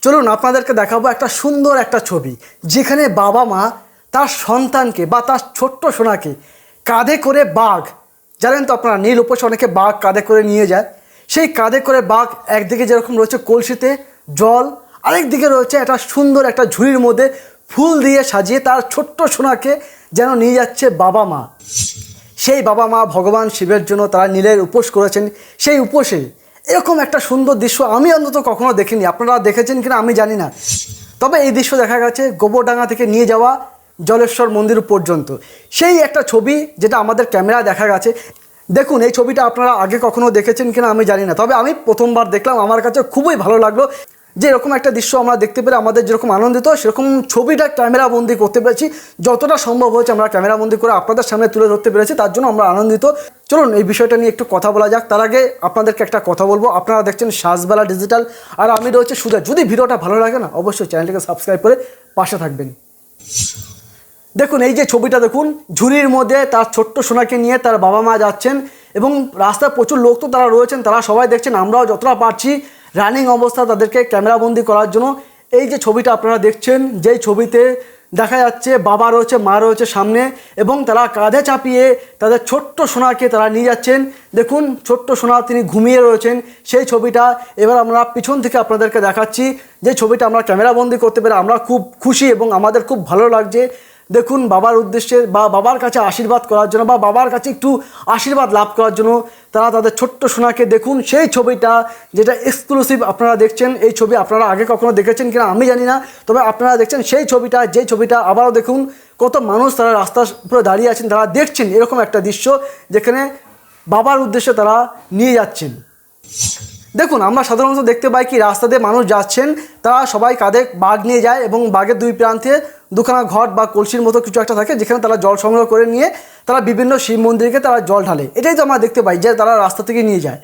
চলুন আপনাদেরকে দেখাবো একটা সুন্দর একটা ছবি, যেখানে বাবা মা তার সন্তানকে বা তার ছোট্ট সোনাকে কাঁধে করে বাঘ, জানেন তো আপনারা নীল উপোসে অনেকে বাঘ কাঁধে করে নিয়ে যায়। সেই কাঁধে করে বাঘ একদিকে যেরকম রয়েছে কলসিতে জল, আরেকদিকে রয়েছে একটা সুন্দর একটা ঝুড়ির মধ্যে ফুল দিয়ে সাজিয়ে তার ছোট্ট সোনাকে যেন নিয়ে যাচ্ছে বাবা মা। সেই বাবা মা ভগবান শিবের জন্য তারা নীলের উপোস করেছেন। সেই উপোসে এরকম একটা সুন্দর দৃশ্য আমি অন্তত কখনো দেখিনি, আপনারা দেখেছেন কিনা আমি জানি না। তবে এই দৃশ্য দেখা গেছে গোবরডাঙ্গা থেকে নিয়ে যাওয়া জলেশ্বর মন্দির পর্যন্ত। সেই একটা ছবি যেটা আমাদের ক্যামেরা দেখা গেছে। দেখুন এই ছবিটা আপনারা আগে কখনো দেখেছেন কিনা আমি জানি না, তবে আমি প্রথমবার দেখলাম। আমার কাছে খুবই ভালো লাগলো যে এরকম একটা দৃশ্য আমরা দেখতে পেরে আমাদের যেরকম আনন্দিত, সেরকম ছবিটা ক্যামেরা বন্দি করতে পেরেছি। যতটা সম্ভব হয়েছে আমরা ক্যামেরা বন্দি করে আপনাদের সামনে তুলে ধরতে পেরেছি, তার জন্য আমরা আনন্দিত। চলুন এই বিষয়টা নিয়ে একটু কথা বলা যাক। তার আগে আপনাদেরকে একটা কথা বলবো, আপনারা দেখছেন সাজবেলা ডিজিটাল, আর আমি রয়েছে সুজয়। যদি ভিডিওটা ভালো লাগে না, অবশ্যই চ্যানেলটাকে সাবস্ক্রাইব করে পাশে থাকবেন। দেখুন এই যে ছবিটা দেখুন, ঝুড়ির মধ্যে তার ছোট্ট সোনাকে নিয়ে তার বাবা মা যাচ্ছেন, এবং রাস্তায় প্রচুর লোক তো তারা রয়েছেন, তারা সবাই দেখছেন। আমরাও যতটা পারছি রানিং অবস্থা তাদেরকে ক্যামেরাবন্দি করার জন্য। এই যে ছবিটা আপনারা দেখছেন, যেই ছবিতে দেখা যাচ্ছে বাবা রয়েছে, মা রয়েছে সামনে, এবং তারা কাঁধে চাপিয়ে তাদের ছোট্ট সোনাকে তারা নিয়ে যাচ্ছেন। দেখুন ছোট্ট সোনা তিনি ঘুমিয়ে রয়েছেন, সেই ছবিটা এবার আমরা পিছন থেকে আপনাদেরকে দেখাচ্ছি। যে ছবিটা আমরা ক্যামেরাবন্দি করতে পেরে আমরা খুব খুশি এবং আমাদের খুব ভালো লাগছে। দেখুন বাবার উদ্দেশ্যে বা বাবার কাছে আশীর্বাদ করার জন্য বা বাবার কাছে একটু আশীর্বাদ লাভ করার জন্য তারা তাদের ছোট্ট সোনাকে, দেখুন সেই ছবিটা যেটা এক্সক্লুসিভ আপনারা দেখছেন। এই ছবি আপনারা আগে কখনো দেখেছেন কিনা আমি জানি না, তবে আপনারা দেখছেন সেই ছবিটা। যেই ছবিটা আবারও দেখুন কত মানুষ তারা রাস্তার উপরে দাঁড়িয়ে আছেন, তারা দেখছেন এরকম একটা দৃশ্য যেখানে বাবার উদ্দেশ্যে তারা নিয়ে যাচ্ছেন। দেখুন আমরা সাধারণত দেখতে পাই কি রাস্তা দিয়ে মানুষ যাচ্ছেন, তারা সবাই কাঁধে বাঘ নিয়ে যায়, এবং বাঘের দুই প্রান্তে দুখানা ঘট বা কলসির মতো কিছু একটা থাকে, যেখানে তারা জল সংগ্রহ করে নিয়ে তারা বিভিন্ন শিব মন্দিরকে তারা জল ঢালে। এটাই তো আমরা দেখতে পাই যে তারা রাস্তা থেকে নিয়ে যায়।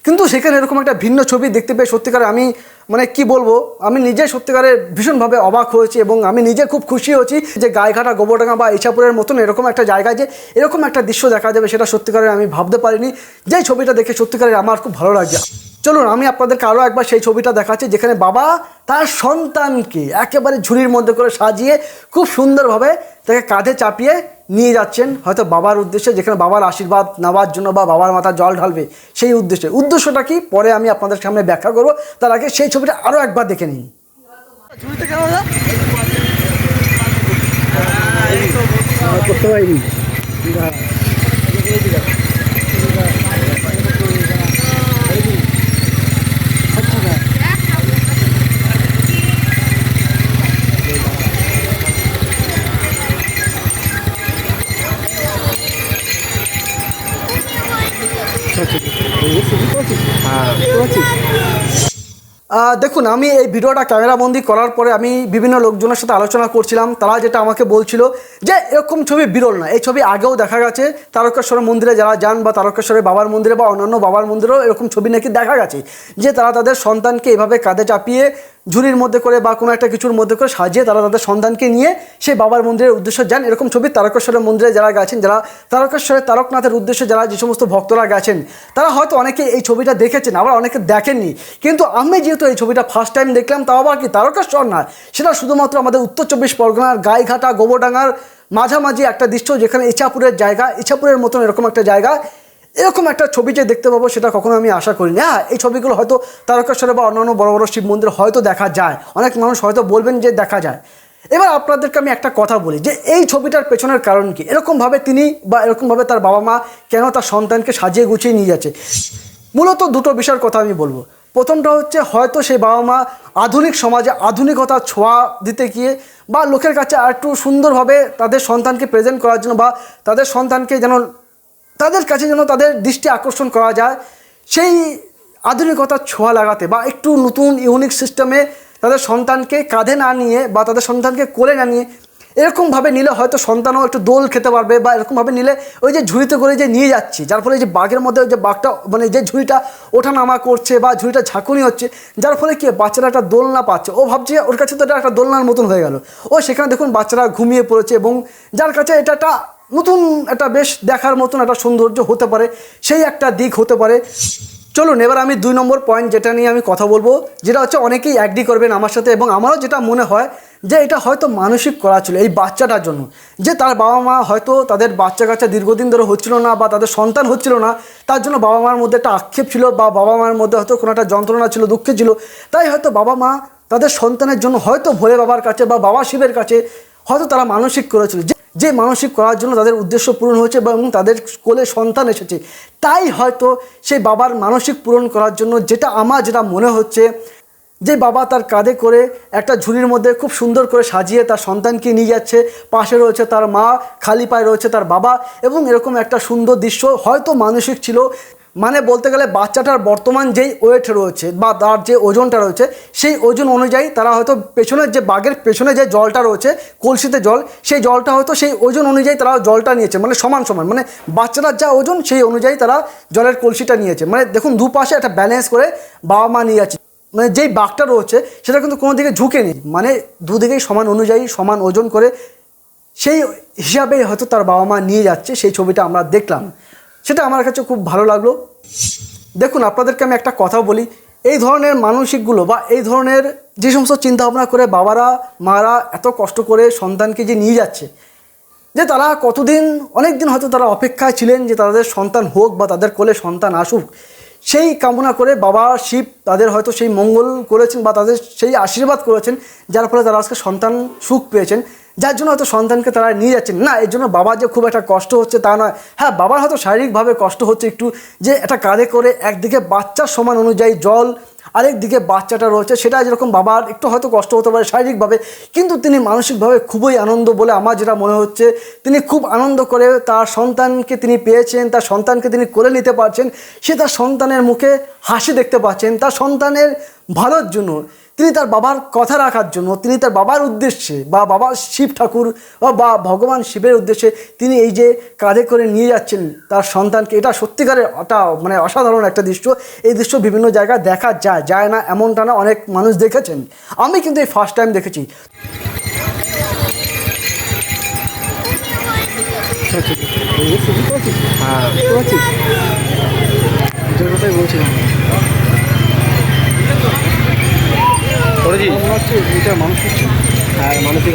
কিন্তু সেখানে এরকম একটা ভিন্ন ছবি দেখতে পেয়ে সত্যিকারে আমি কি বলবো, আমি নিজে সত্যিকারে ভীষণভাবে অবাক হয়েছি, এবং আমি নিজে খুব খুশি হয়েছি যে গাইঘাটা, গোবরডাঙ্গা বা ইছাপুরের মতন এরকম একটা জায়গায় যে এরকম একটা দৃশ্য দেখা যাবে, সেটা সত্যিকারে আমি ভাবতে পারিনি। যেই ছবিটা দেখে সত্যিকারে আমার খুব ভালো লাগছে। চলুন আমি আপনাদেরকে আরও একবার সেই ছবিটা দেখাচ্ছি, যেখানে বাবা তার সন্তানকে একেবারে ঝুড়ির মধ্যে করে সাজিয়ে খুব সুন্দরভাবে তাকে কাঁধে চাপিয়ে নিয়ে যাচ্ছেন, হয়তো বাবার উদ্দেশ্যে, যেখানে বাবার আশীর্বাদ নেওয়ার জন্য বা বাবার মাথায় জল ঢালবে সেই উদ্দেশ্যে। উদ্দেশ্যটা কি পরে আমি আপনাদের সামনে ব্যাখ্যা করবো, তার আগে সেই ছবিটা আরও একবার দেখে নিন। করতে পারিনি। দেখুন আমি এই ভিডিওটা ক্যামেরাবন্দি করার পরে আমি বিভিন্ন লোকজনের সাথে আলোচনা করছিলাম। তারা যেটা আমাকে বলছিল যে এরকম ছবি বিরল না, এই ছবি আগেও দেখা গেছে। তারকেশ্বর মন্দিরে যারা যান বা তারকেশ্বরের বাবার মন্দিরে বা অন্যান্য বাবার মন্দিরেও এরকম ছবি নাকি দেখা গেছে, যে তারা তাদের সন্তানকে এভাবে কাঁধে চাপিয়ে ঝুড়ির মধ্যে করে বা কোনো একটা কিছুর মধ্যে করে সাজিয়ে তারা তাদের সন্তানকে নিয়ে সেই বাবার মন্দিরের উদ্দেশ্যে যান। এরকম ছবি তারকেশ্বরের মন্দিরে যারা গেছেন, যারা তারকেশ্বরের তারকনাথের উদ্দেশ্যে যারা যে সমস্ত ভক্তরা গেছেন, তারা হয়তো অনেকে এই ছবিটা দেখেছেন, আবার অনেকে দেখেননি। কিন্তু আমি যেহেতু এই ছবিটা ফার্স্ট টাইম দেখলাম, তাও আবার কি তারকেশ্বর না, সেটা শুধুমাত্র আমাদের উত্তর চব্বিশ পরগনার গাইঘাটা, গোবরডাঙ্গার মাঝামাঝি একটা দৃশ্য, যেখানে ইছাপুরের জায়গা, ইছাপুরের মতন এরকম একটা জায়গা, এরকম একটা ছবি যে দেখতে পাবো সেটা কখনো আমি আশা করিনি। হ্যাঁ এই ছবিগুলো হয়তো তারকেশ্বরে বা অন্যান্য বড় বড় শিব মন্দির হয়তো দেখা যায়, অনেক মানুষ হয়তো বলবেন যে দেখা যায়। এবার আপনাদেরকে আমি একটা কথা বলি যে এই ছবিটার পেছনের কারণ কি, এরকমভাবে তিনি বা এরকমভাবে তার বাবা মা কেন তার সন্তানকে সাজিয়ে গুছিয়ে নিয়ে যাচ্ছে। মূলত দুটো বিষয়ের কথা আমি বলবো। প্রথমটা হচ্ছে হয়তো সেই বাবা মা আধুনিক সমাজে আধুনিকতার ছোঁয়া দিতে গিয়ে বা লোকের কাছে আর একটু সুন্দরভাবে তাদের সন্তানকে প্রেজেন্ট করার জন্য, বা তাদের সন্তানকে যেন তাদের কাছে যেন তাদের দৃষ্টি আকর্ষণ করা যায়, সেই আধুনিকতার ছোঁয়া লাগাতে বা একটু নতুন ইউনিক সিস্টেমে তাদের সন্তানকে কাঁধে না নিয়ে বা তাদের সন্তানকে কোলে না নিয়ে এরকমভাবে নিলে হয়তো সন্তানও একটু দোল খেতে পারবে, বা এরকমভাবে নিলে ওই যে ঝুড়িতে করে যে নিয়ে যাচ্ছি, যার ফলে যে বাঘের মধ্যে ওই যে বাঘটা যে ঝুড়িটা ওঠানামা করছে বা ঝুড়িটা ঝাঁকুনি হচ্ছে, যার ফলে কি বাচ্চারা একটা দোলনা পাচ্ছে। ও ভাবছে ওর কাছে তো এটা একটা দোলনার মতন হয়ে গেল। ও সেখানে দেখুন বাচ্চারা ঘুমিয়ে পড়েছে, এবং যার কাছে এটা একটা নতুন একটা বেশ দেখার মতন একটা সৌন্দর্য হতে পারে, সেই একটা দিক হতে পারে। চলুন এবার আমি 2 নম্বর পয়েন্ট যেটা নিয়ে আমি কথা বলবো, যেটা হচ্ছে অনেকেই অ্যাগ্রি করবেন আমার সাথে, এবং আমারও যেটা মনে হয় যে এটা হয়তো মানসিক করা ছিল এই বাচ্চাটার জন্য, যে তার বাবা মা হয়তো তাদের বাচ্চা কাচ্চা দীর্ঘদিন ধরে হচ্ছিল না বা তাদের সন্তান হচ্ছিল না, তার জন্য বাবা মার মধ্যে একটা আক্ষেপ ছিল বা বাবা মার মধ্যে হয়তো কোনো একটা যন্ত্রণা ছিল, দুঃখ ছিল। তাই হয়তো বাবা মা তাদের সন্তানের জন্য হয়তো ভোলে বাবার কাছে বা বাবা শিবের কাছে হয়তো তারা মানসিক করেছিল, যে মানসিক করার জন্য তাদের উদ্দেশ্য পূরণ হয়েছে এবং তাদের কোলে সন্তান এসেছে। তাই হয়তো সেই বাবার মানসিক পূরণ করার জন্য আমার যেটা মনে হচ্ছে, যে বাবা তার কাঁধে করে একটা ঝুড়ির মধ্যে খুব সুন্দর করে সাজিয়ে তার সন্তানকে নিয়ে যাচ্ছে, পাশে রয়েছে তার মা, খালি পায়ে রয়েছে তার বাবা, এবং এরকম একটা সুন্দর দৃশ্য হয়তো মানসিক ছিল। মানে বলতে গেলে বাচ্চাটার বর্তমান যেই ওয়েট রয়েছে বা তার যে ওজনটা রয়েছে, সেই ওজন অনুযায়ী তারা হয়তো পেছনের যে বাঘের পেছনে যে জলটা রয়েছে, কলসিতে জল, সেই জলটা হয়তো সেই ওজন অনুযায়ী তারা জলটা নিয়েছে, মানে সমান সমান, মানে বাচ্চাটার যা ওজন সেই অনুযায়ী তারা জলের কলসিটা নিয়েছে। মানে দেখুন দুপাশে একটা ব্যালেন্স করে বাবা মা নিয়ে যাচ্ছে, মানে যেই বাঘটা রয়েছে সেটা কিন্তু কোনো দিকে ঝুঁকে নেই, মানে দুদিকেই সমান অনুযায়ী সমান ওজন করে সেই হিসাবেই হয়তো তার বাবা মা নিয়ে যাচ্ছে। সেই ছবিটা আমরা দেখলাম, সেটা আমার কাছে খুব ভালো লাগলো। দেখুন আপনাদেরকে আমি একটা কথা বলি, এই ধরনের মানসিকগুলো বা এই ধরনের যে সমস্ত চিন্তাভাবনা করে বাবারা মারা এত কষ্ট করে সন্তানকে যে নিয়ে যাচ্ছে, যে তারা কতদিন অনেক দিন হয়তো তারা অপেক্ষায় ছিলেন যে তাদের সন্তান হোক বা তাদের কোলে সন্তান আসুক, সেই কামনা করে বাবা শিব তাদের হয়তো সেই মঙ্গল করেছেন বা তাদের সেই আশীর্বাদ করেছেন, যার ফলে তারা আজকে সন্তান সুখ পেয়েছেন, যার জন্য হয়তো সন্তানকে তারা নিয়ে যাচ্ছেন। না এর জন্য বাবা যে খুব একটা কষ্ট হচ্ছে তা নয়, হ্যাঁ বাবার হয়তো শারীরিকভাবে কষ্ট হচ্ছে একটু, যে একটা কাঁধে করে একদিকে বাচ্চার সমান অনুযায়ী জল, আরেক দিকে বাচ্চাটা রয়েছে, সেটা যেরকম বাবার একটু হয়তো কষ্ট হতে পারে শারীরিকভাবে, কিন্তু তিনি মানসিকভাবে খুবই আনন্দ বলে আমার যেটা মনে হচ্ছে, তিনি খুব আনন্দ করে তার সন্তানকে তিনি পেয়েছেন, তার সন্তানকে তিনি কোলে নিতে পারছেন, সে তার সন্তানের মুখে হাসি দেখতে পাচ্ছেন, তার সন্তানের ভালোর জন্য তিনি তার বাবার কথা রাখার জন্য, তিনি তার বাবার উদ্দেশ্যে বা বাবা শিব ঠাকুর বা ভগবান শিবের উদ্দেশ্যে তিনি এই যে কাঁধে করে নিয়ে যাচ্ছেন তার সন্তানকে, এটা সত্যিকারের একটা মানে অসাধারণ একটা দৃশ্য। এই দৃশ্য বিভিন্ন জায়গায় দেখা যায় না এমনটা না, অনেক মানুষ দেখেছেন, আমি কিন্তু এই ফার্স্ট টাইম দেখেছি। হ্যাঁ বলছিলাম এটা মানসিক, হ্যাঁ মানসিক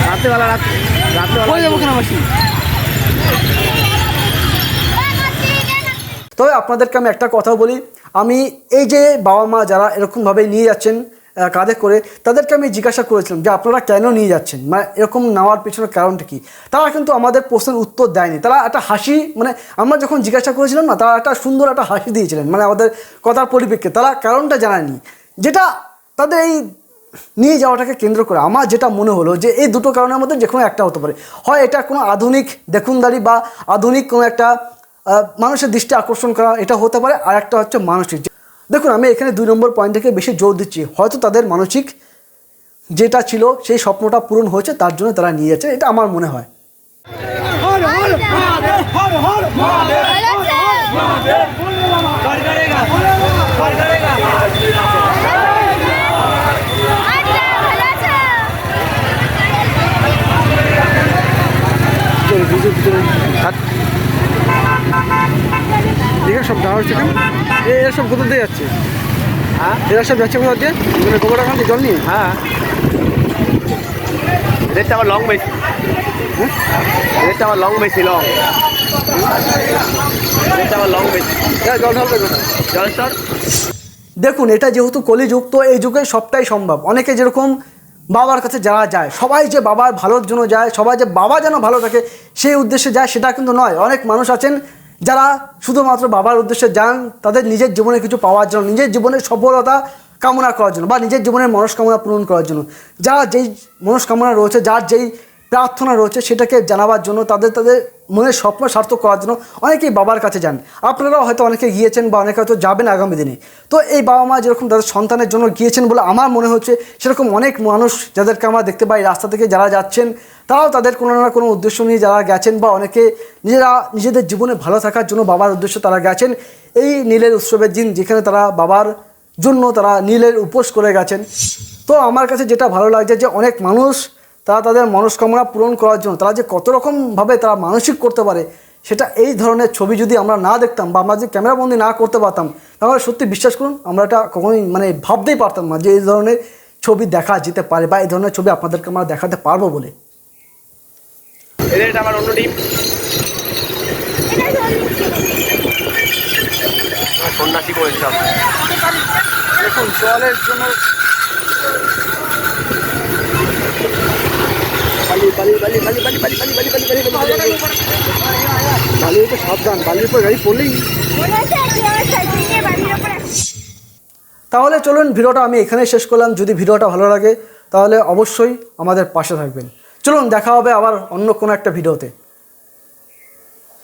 রাত্রেবেলা যাবো কেন মাসি। তবে আপনাদেরকে আমি একটা কথা বলি, আমি এই যে বাবা মা যারা এরকমভাবে নিয়ে যাচ্ছেন কাঁধে করে, তাদেরকে আমি জিজ্ঞাসা করেছিলাম যে আপনারা কেন নিয়ে যাচ্ছেন, মানে এরকম নেওয়ার পিছনে কারণটা কী। তারা কিন্তু আমাদের প্রশ্নের উত্তর দেয়নি, তারা একটা হাসি, মানে আমরা যখন জিজ্ঞাসা করেছিলাম না, তারা একটা সুন্দর একটা হাসি দিয়েছিলেন, মানে আমাদের কথার পরিপ্রেক্ষিতে তারা কারণটা জানায়নি, যেটা তাদের এই নিয়ে যাওয়াটাকে কেন্দ্র করে আমার যেটা মনে হলো যে এই দুটো কারণের মধ্যে যে কোনো একটা হতে পারে। হয় এটা কোনো আধুনিক দেখুনদারি বা আধুনিক কোনো একটা মানুষের দৃষ্টি আকর্ষণ করা, এটা হতে পারে, আর একটা হচ্ছে মানসিক। দেখুন আমি এখানে 2 নম্বর পয়েন্টটাকে বেশি জোর দিচ্ছি, হয়তো তাদের মানসিক যেটা ছিল সেই স্বপ্নটা পূরণ হয়েছে, তার জন্য তারা নিয়ে যাচ্ছে, এটা আমার মনে হয়। এখানে সব যাওয়া হচ্ছে কেন, এরা সব কোথা দিয়ে যাচ্ছে, হ্যাঁ এরা সব যাচ্ছে কোথা দিয়ে, মানে গোবর ওখান থেকে জল নিয়ে। হ্যাঁ রেটটা আমার লং বেশি, রেটটা আমার লং বেশি, রেটটা আমার লং বেশি, জল ঢালবে জল স্যার। দেখুন এটা যেহেতু কলিযুগ, তো এই যুগে সবটাই সম্ভব। অনেকে যেরকম বাবার কাছে যারা যায়, সবাই যে বাবার ভালোর জন্য যায়, সবাই যে বাবা যেন ভালো থাকে সেই উদ্দেশ্যে যায় সেটা কিন্তু নয়। অনেক মানুষ আছেন যারা শুধুমাত্র বাবার উদ্দেশ্যে যান তাদের নিজের জীবনে কিছু পাওয়ার জন্য, নিজের জীবনের সফলতা কামনা করার জন্য বা নিজের জীবনের মনস্কামনা পূরণ করার জন্য, যারা যেই মনস্কামনা রয়েছে, যার যেই প্রার্থনা রয়েছে সেটাকে জানাবার জন্য, তাদের মনের স্বপ্ন সার্থক করার জন্য অনেকেই বাবার কাছে যান। আপনারাও হয়তো অনেকে গিয়েছেন বা অনেকে হয়তো যাবেন আগামী দিনে। তো এই বাবা মা যেরকম তাদের সন্তানের জন্য গিয়েছেন বলে আমার মনে হচ্ছে, সেরকম অনেক মানুষ যাদেরকে আমরা দেখতে পাই রাস্তা থেকে যারা যাচ্ছেন, তারাও তাদের কোনো না কোনো উদ্দেশ্য নিয়ে যারা গেছেন, বা অনেকে নিজেদের জীবনে ভালো থাকার জন্য বাবার উদ্দেশ্যে তারা গেছেন এই নীলের উৎসবের দিন, যেখানে তারা বাবার জন্য তারা নীলের উপোস করে গেছেন। তো আমার কাছে যেটা ভালো লাগছে যে অনেক মানুষ তারা তাদের মনস্কামনা পূরণ করার জন্য তারা যে কত রকমভাবে তারা মানসিক করতে পারে সেটা এই ধরনের ছবি যদি আমরা না দেখতাম বা আমরা যদি ক্যামেরাবন্দি না করতে পারতাম, তাহলে সত্যি বিশ্বাস করুন আমরা এটা কখনোই মানে ভাবতেই পারতাম না যে এই ধরনের ছবি দেখা যেতে পারে বা এই ধরনের ছবি আপনাদেরকে আমরা দেখাতে পারবো বলে। এটা আমার অন্য টিম সন্ন্যাসী করেছে দেখুন জলের জন্য বালির উপর সাবধান, বালির উপর গাড়ি পড়লেই। তাহলে চলুন ভিডিওটা আমি এখানে শেষ করলাম। যদি ভিডিওটা ভালো লাগে তাহলে অবশ্যই আমাদের পাশে থাকবেন। চলুন দেখা হবে আবার অন্য কোনো একটা ভিডিওতে।